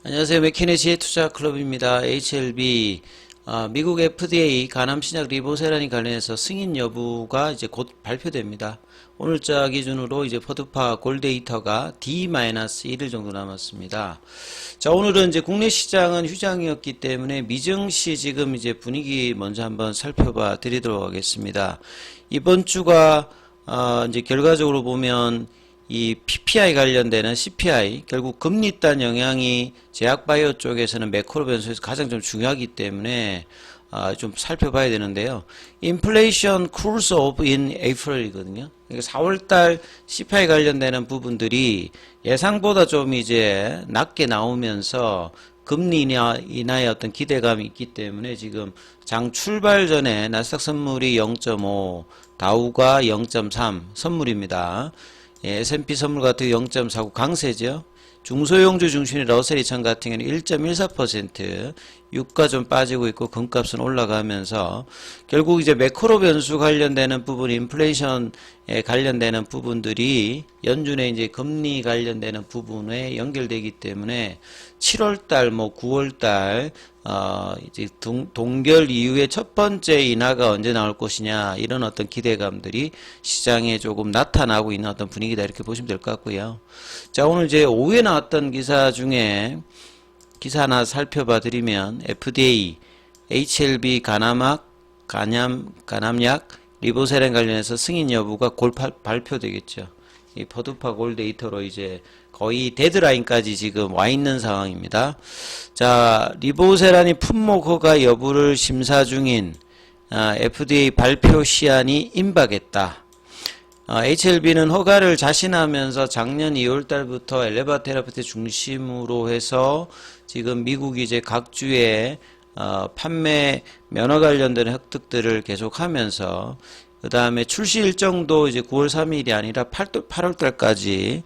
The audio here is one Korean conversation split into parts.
안녕하세요. 맥키네지의 투자클럽입니다. HLB 미국 FDA 간암신약 리보세라닌 관련해서 승인 여부가 이제 곧 발표됩니다. 오늘자 기준으로 이제 퍼드파 골 데이터가 D-1일 정도 남았습니다. 자, 오늘은 이제 국내 시장은 휴장이었기 때문에 미증시 지금 이제 분위기 먼저 한번 살펴봐 드리도록 하겠습니다. 이번 주가 이제 결과적으로 보면 이 PPI 관련되는 CPI, 결국 금리 단 영향이 제약바이오 쪽에서는 매크로 변수에서 가장 좀 중요하기 때문에 좀 살펴봐야 되는데요. Inflation cools off in April이거든요. 그러니까 4월달 CPI 관련되는 부분들이 예상보다 좀 이제 낮게 나오면서 금리 인하의 어떤 기대감이 있기 때문에 지금 장 출발 전에 나스닥 선물이 0.5, 다우가 0.3 선물입니다. 예, S&P 선물 같은 경우 0.49 강세죠. 중소형주 중심의 러셀 2000 같은 경우는 1.14%, 유가 좀 빠지고 있고 금값은 올라가면서 결국 이제 매크로 변수 관련되는 부분, 인플레이션에 관련되는 부분들이 연준의 이제 금리 관련되는 부분에 연결되기 때문에 7월달, 9월달 이제 동결 이후에 첫 번째 인하가 언제 나올 것이냐 이런 어떤 기대감들이 시장에 조금 나타나고 있는 어떤 분위기다 이렇게 보시면 될 것 같고요. 자, 오늘 이제 오후에 나왔던 기사 중에 기사 하나 살펴봐 드리면 FDA, HLB 간암약 리보세란 관련해서 승인 여부가 곧 발표되겠죠. 이 퍼드파 골 데이터로 이제 거의 데드라인까지 지금 와 있는 상황입니다. 자, 리보세란이 품목 허가 여부를 심사 중인 FDA 발표 시한이 임박했다. HLB는 허가를 자신하면서 작년 2월 달부터 엘레바 테라피트 중심으로 해서 지금 미국이 이제 각 주에 판매 면허 관련된 획득들을 계속하면서 그 다음에 출시 일정도 이제 9월 3일이 아니라 8월 달까지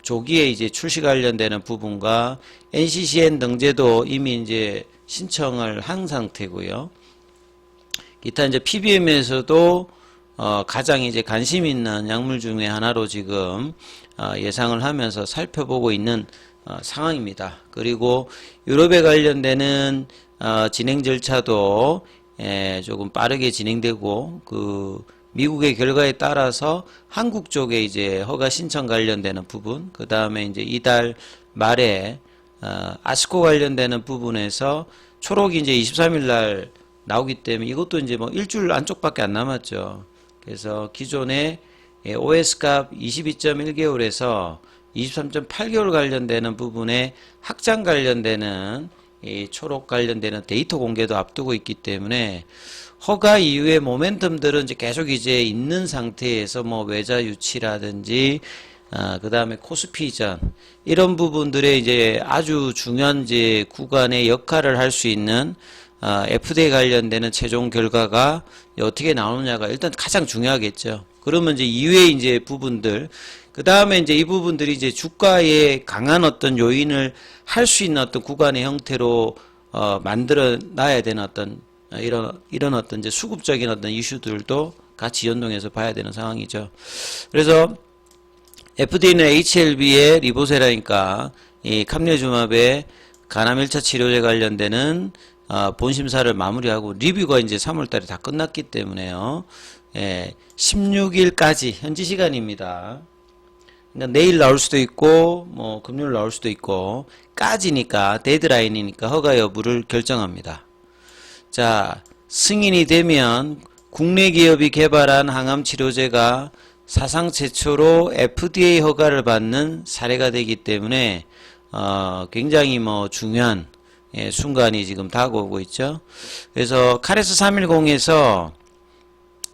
조기에 이제 출시 관련되는 부분과 NCCN 등재도 이미 이제 신청을 한 상태고요. 기타 이제 PBM에서도 가장 이제 관심 있는 약물 중에 하나로 지금 예상을 하면서 살펴보고 있는 상황입니다. 그리고 유럽에 관련되는 진행 절차도 조금 빠르게 진행되고 그 미국의 결과에 따라서 한국 쪽에 이제 허가 신청 관련되는 부분, 그 다음에 이제 이달 말에 아스코 관련되는 부분에서 초록이 이제 23일 날 나오기 때문에 이것도 이제 뭐 일주일 안쪽밖에 안 남았죠. 그래서 기존의 OS값 22.1개월에서 23.8개월 관련되는 부분에 확장 관련되는 이 초록 관련되는 데이터 공개도 앞두고 있기 때문에 허가 이후의 모멘텀들은 이제 계속 이제 있는 상태에서 뭐 외자 유치라든지 그 다음에 코스피 이전 이런 부분들의 이제 아주 중요한 이제 구간의 역할을 할 수 있는 FDA 관련되는 최종 결과가 어떻게 나오느냐가 일단 가장 중요하겠죠. 그러면 이제 이외의 이제 부분들, 그 다음에 이제 이 부분들이 이제 주가에 강한 어떤 요인을 할 수 있는 어떤 구간의 형태로 만들어 놔야 되는 어떤 이런 어떤 이제 수급적인 어떤 이슈들도 같이 연동해서 봐야 되는 상황이죠. 그래서 FDA는 HLB의 리보세라니까 이 캄레주맙의 간암 1차 치료제 관련되는 본심사를 마무리하고 리뷰가 이제 3월달에 다 끝났기 때문에요. 16일까지 현지 시간입니다. 그러니까 내일 나올 수도 있고 뭐 금요일 나올 수도 있고 까지니까 데드라인이니까 허가 여부를 결정합니다. 자, 승인이 되면 국내 기업이 개발한 항암 치료제가 사상 최초로 FDA 허가를 받는 사례가 되기 때문에 굉장히 뭐 중요한 순간이 지금 다가오고 있죠. 그래서 카레스 310에서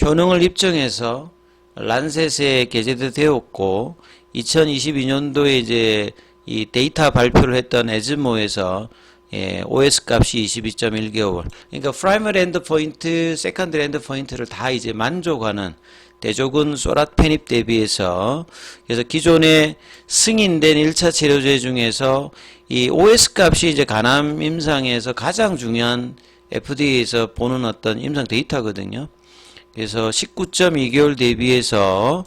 효능을 입증해서 란셋에 게재되었고 2022년도에 이제 이 데이터 발표를 했던 에즈모에서 OS 값이 22.1개월. 그러니까 프라이머리 엔드포인트, 세컨드리 엔드포인트를 다 이제 만족하는 대조군 소라페닙 대비해서 그래서 기존에 승인된 1차 치료제 중에서 이 OS 값이 이제 간암 임상에서 가장 중요한 FDA에서 보는 어떤 임상 데이터거든요. 그래서 19.2개월 대비해서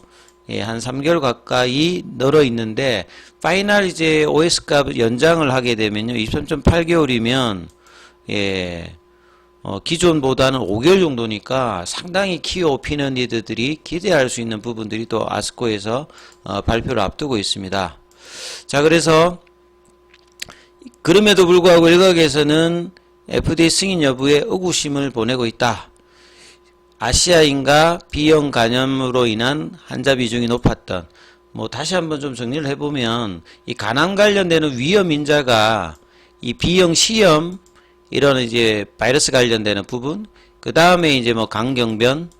예, 한 3개월 가까이 늘어 있는데 파이널 이제 OS 값 연장을 하게 되면요. 23.8개월이면 예, 기존보다는 5개월 정도니까 상당히 키 오피니언리더들이 기대할 수 있는 부분들이 또 아스코에서 발표를 앞두고 있습니다. 자, 그래서 그럼에도 불구하고 일각에서는 FDA 승인 여부에 의구심을 보내고 있다. 아시아인과 B형 간염으로 인한 환자 비중이 높았던, 다시 한번 좀 정리를 해보면, 이 간암 관련되는 위험 인자가 이 B형 C염, 이런 이제 바이러스 관련되는 부분, 그 다음에 이제 강경변,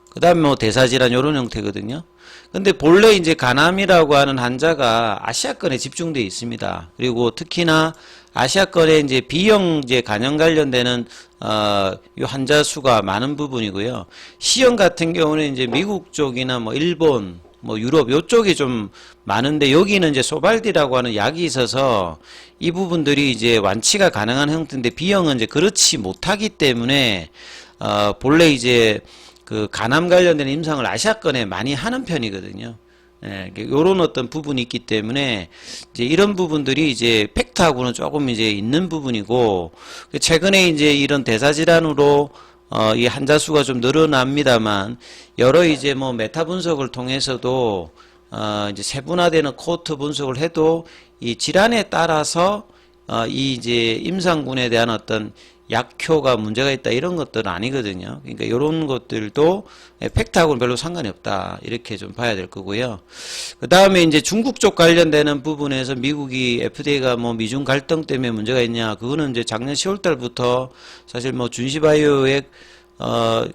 그 다음에 대사질환 요런 형태거든요. 근데 본래 이제 간암이라고 하는 환자가 아시아권에 집중되어 있습니다. 그리고 특히나 아시아권에 이제 B형 이제 간염 관련되는 이 환자 수가 많은 부분이고요. C형 같은 경우는 이제 미국 쪽이나 일본, 유럽 요쪽이 좀 많은데 여기는 이제 소발디라고 하는 약이 있어서 이 부분들이 이제 완치가 가능한 형태인데 B형은 이제 그렇지 못하기 때문에 본래 이제 그 간암 관련된 임상을 아시아권에 많이 하는 편이거든요. 예, 요런 어떤 부분이 있기 때문에 이제 이런 부분들이 이제 팩트하고는 조금 이제 있는 부분이고 최근에 이제 이런 대사질환으로 이 환자 수가 좀 늘어납니다만 여러 이제 메타 분석을 통해서도 이제 세분화되는 코호트 분석을 해도 이 질환에 따라서 이 이제 임상군에 대한 어떤 약효가 문제가 있다 이런 것들은 아니거든요. 그러니까 이런 것들도 팩트하고는 별로 상관이 없다 이렇게 좀 봐야 될 거고요. 그 다음에 이제 중국 쪽 관련되는 부분에서 미국이 FDA가 미중 갈등 때문에 문제가 있냐, 그거는 이제 작년 10월 달부터 사실 준시바이오에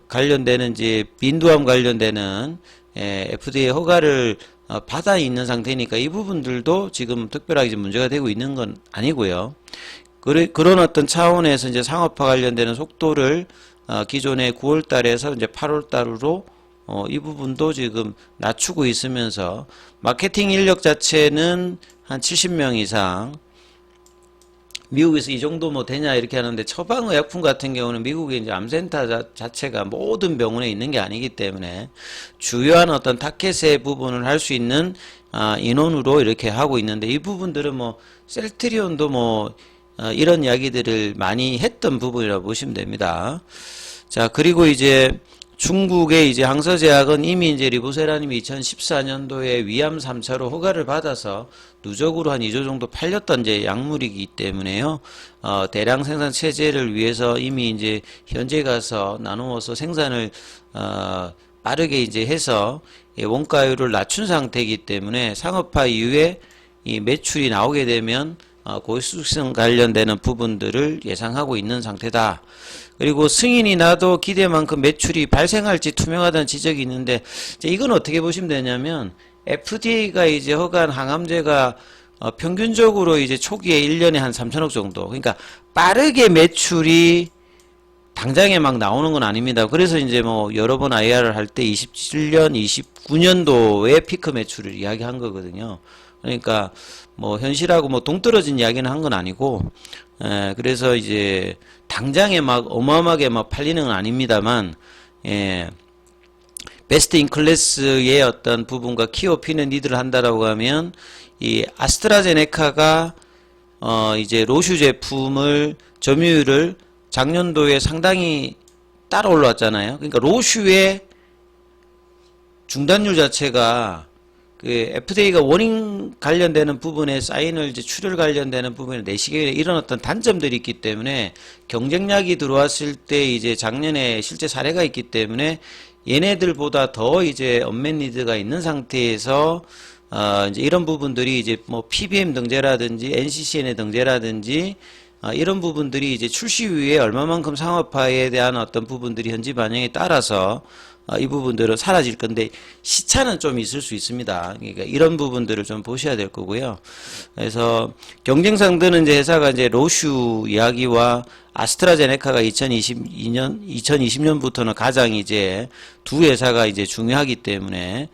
관련되는 이제 빈두암 관련되는 FDA 허가를 받아 있는 상태니까 이 부분들도 지금 특별하게 이제 문제가 되고 있는 건 아니고요. 그런 어떤 차원에서 이제 상업화 관련되는 속도를 기존의 9월 달에서 이제 8월 달로 이 부분도 지금 낮추고 있으면서 마케팅 인력 자체는 한 70명 이상, 미국에서 이 정도 되냐 이렇게 하는데 처방의약품 같은 경우는 미국의 이제 암센터 자체가 모든 병원에 있는 게 아니기 때문에 주요한 어떤 타켓의 부분을 할 수 있는 인원으로 이렇게 하고 있는데 이 부분들은 셀트리온도 이런 이야기들을 많이 했던 부분이라고 보시면 됩니다. 자, 그리고 이제 중국의 이제 항서제약은 이미 이제 리보세라님이 2014년도에 위암 3차로 허가를 받아서 누적으로 한 2조 정도 팔렸던 이제 약물이기 때문에요. 대량 생산 체제를 위해서 이미 이제 현재 가서 나누어서 생산을 빠르게 이제 해서 원가율을 낮춘 상태이기 때문에 상업화 이후에 이 매출이 나오게 되면 고수익성 관련되는 부분들을 예상하고 있는 상태다. 그리고 승인이 나도 기대만큼 매출이 발생할지 투명하다는 지적이 있는데 이건 어떻게 보시면 되냐면 FDA가 이제 허가한 항암제가 평균적으로 이제 초기에 1년에 한 3천억 정도. 그러니까 빠르게 매출이 당장에 막 나오는 건 아닙니다. 그래서 이제 여러 번 IR을 할 때 27년, 29년도에 피크 매출을 이야기한 거거든요. 그러니까 현실하고 동떨어진 이야기는 한 건 아니고, 그래서 이제 당장에 막 어마어마하게 팔리는 건 아닙니다만, 베스트 인 클래스의 어떤 부분과 키오피는 니드를 한다라고 하면 이 아스트라제네카가 이제 로슈 제품을 점유율을 작년도에 상당히 따라 올라왔잖아요. 그러니까 로슈의 중단율 자체가 그 FDA가 원인 관련되는 부분에 사인을 이제 출혈 관련되는 부분에 내시경에 이런 어떤 단점들이 있기 때문에 경쟁약이 들어왔을 때 이제 작년에 실제 사례가 있기 때문에 얘네들보다 더 이제 언맷 니드가 있는 상태에서 이제 이런 부분들이 이제 PBM 등재라든지 NCCN의 등재라든지 이런 부분들이 이제 출시 후에 얼마만큼 상업화에 대한 어떤 부분들이 현지 반영에 따라서 이 부분들은 사라질 건데 시차는 좀 있을 수 있습니다. 그러니까 이런 부분들을 좀 보셔야 될 거고요. 그래서 경쟁상들은 이제 회사가 이제 로슈 이야기와 아스트라제네카가 2020년부터는 가장 이제 두 회사가 이제 중요하기 때문에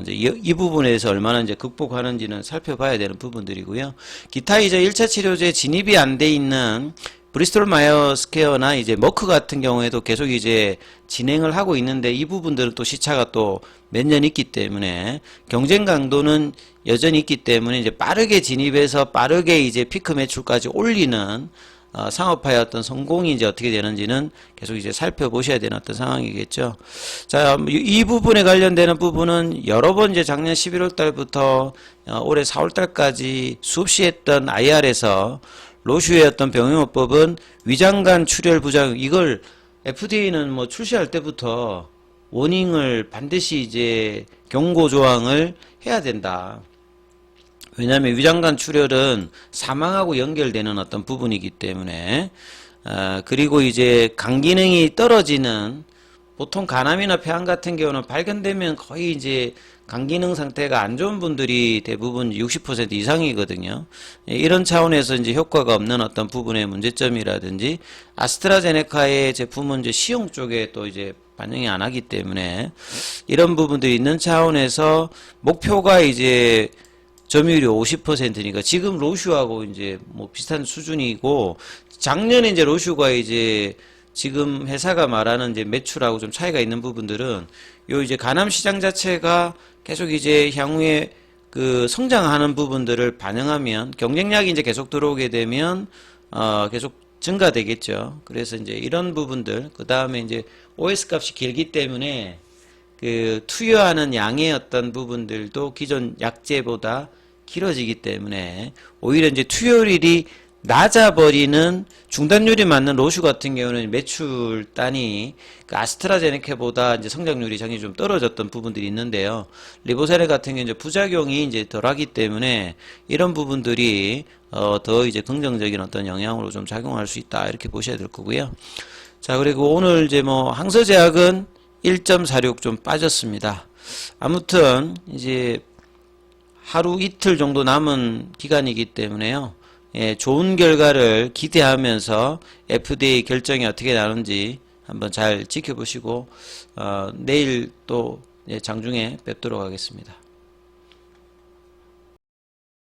이제 이 부분에서 얼마나 이제 극복하는지는 살펴봐야 되는 부분들이고요. 기타 이제 1차 치료제 진입이 안 돼 있는 브리스톨 마이어 스퀘어나 이제 머크 같은 경우에도 계속 이제 진행을 하고 있는데 이 부분들은 또 시차가 또 몇 년 있기 때문에 경쟁 강도는 여전히 있기 때문에 이제 빠르게 진입해서 빠르게 이제 피크 매출까지 올리는 상업화의 어떤 성공이 이제 어떻게 되는지는 계속 이제 살펴보셔야 되는 어떤 상황이겠죠. 자, 이 부분에 관련되는 부분은 여러 번 이제 작년 11월 달부터 올해 4월 달까지 수없이 했던 IR에서 로슈의 어떤 병용요법은 위장관 출혈 부작용, 이걸 FDA는 뭐 출시할 때부터 워닝을 반드시 이제 경고 조항을 해야 된다. 왜냐하면 위장관 출혈은 사망하고 연결되는 어떤 부분이기 때문에, 그리고 이제 간 기능이 떨어지는, 보통 간암이나 폐암 같은 경우는 발견되면 거의 이제 간 기능 상태가 안 좋은 분들이 대부분 60% 이상이거든요. 이런 차원에서 이제 효과가 없는 어떤 부분의 문제점이라든지, 아스트라제네카의 제품은 이제 시용 쪽에 또 이제 반영이 안 하기 때문에 이런 부분들이 있는 차원에서 목표가 이제 점유율이 50%니까 지금 로슈하고 이제 뭐 비슷한 수준이고, 작년에 이제 로슈가 이제 지금 회사가 말하는 이제 매출하고 좀 차이가 있는 부분들은 요 이제 간암 시장 자체가 계속 이제 향후에 그 성장하는 부분들을 반영하면, 경쟁력이 이제 계속 들어오게 되면 계속 증가되겠죠. 그래서 이제 이런 부분들, 그 다음에 이제 OS 값이 길기 때문에 그 투여하는 양의 어떤 부분들도 기존 약제보다 길어지기 때문에 오히려 이제 투여율이 낮아버리는 중단율이 맞는 로슈 같은 경우는 매출 단위 그 아스트라제네카보다 이제 성장률이 장이 좀 떨어졌던 부분들이 있는데요. 리보세레 같은 경우는 이제 부작용이 이제 덜하기 때문에 이런 부분들이 더 이제 긍정적인 어떤 영향으로 좀 작용할 수 있다, 이렇게 보셔야 될 거고요. 자, 그리고 오늘 이제 뭐 항서제약은 1.46 좀 빠졌습니다. 아무튼 이제 하루 이틀 정도 남은 기간이기 때문에요. 예, 좋은 결과를 기대하면서 FDA 결정이 어떻게 나는지 한번 잘 지켜보시고 내일 또 장중에 뵙도록 하겠습니다.